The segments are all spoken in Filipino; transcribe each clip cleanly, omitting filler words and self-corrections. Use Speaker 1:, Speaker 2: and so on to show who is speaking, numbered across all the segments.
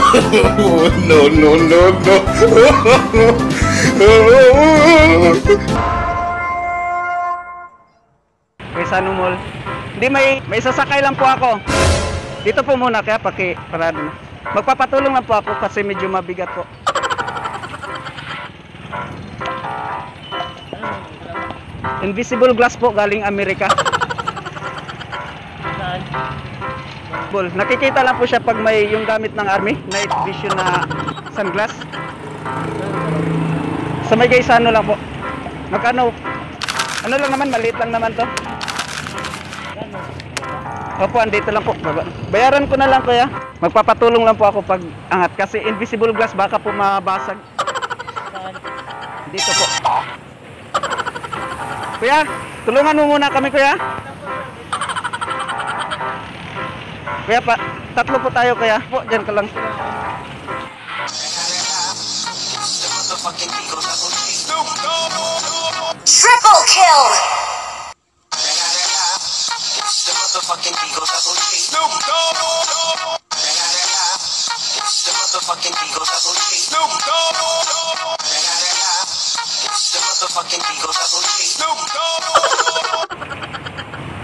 Speaker 1: No, no, no, no.
Speaker 2: Quezano Mall. Hindi, may sasakay lang po ako. Dito po muna, kaya parado na. Magpapatulong lang po ako kasi medyo mabigat po. Invisible glass po galing Amerika. Nakikita lang po siya pag may yung gamit ng army, night vision na sunglass. Sa may Quezano lang po. Magkano? Ano lang naman, maliit lang naman to. Opo, andito lang po. Bayaran ko na lang, kuya. Magpapatulong lang po ako pag angat kasi invisible glass baka po mabasag. Dito po. Kuya, tulungan mo muna kami, kuya. Kuya, tatlo po tayo, kuya. Po, dyan ka lang.
Speaker 3: Triple kill!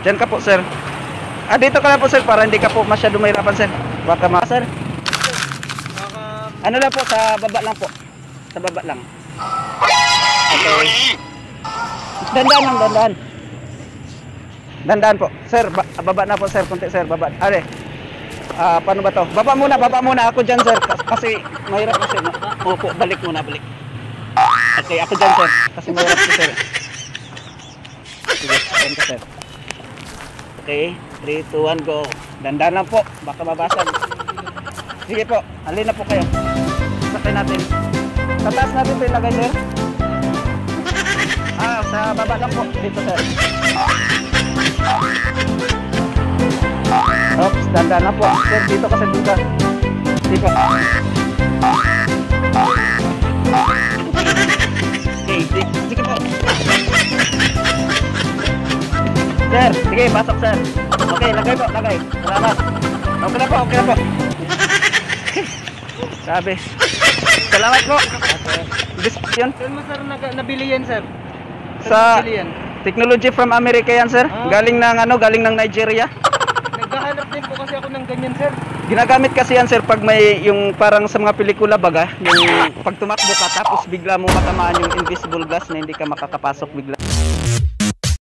Speaker 2: Diyan ka po, sir. Dito ka lang po, sir, para hindi ka po masyado mahirapan, sir. Baka sir. Ano lang po, sa baba lang po. Sa baba lang. Okay. Dandan lang, dandan. Dandan po. Sir, baba na po, sir. Kunti, sir. Baba. Paano ba to? Baba muna. Ako dyan, sir. Kasi mahirap po, sir. Opo, balik muna, balik. Okay, ako dyan, sir. Kasi mahirap po, sir. Sige, ayan ka, sir. Okay, 3, 2, 1, go. Dandan lang po. Baka mabasag. Sige po, alin na po kayo. Sakay natin. Sa taas natin ito ilagay, sir. Sa baba lang po. Dito, sir. Oops, dandan na po. Sir, dito ka sa duga. Dito. Okay, sige po. Sir, sige, pasok, sir. Okay, lagay po, lagay. Salamat. Okay na po. Sabi. Salamat po. Yun?
Speaker 4: Saan mo, sir, nabili yan, sir?
Speaker 2: Sa technology from America yan, sir. Galing ng Nigeria.
Speaker 4: Naghahanap din po kasi ako ng ganyan, sir.
Speaker 2: Ginagamit kasi yan, sir, pag may yung parang sa mga pelikula baga, yung pag tumakbo ka tapos bigla mo matamaan yung invisible glass na hindi ka makakapasok bigla.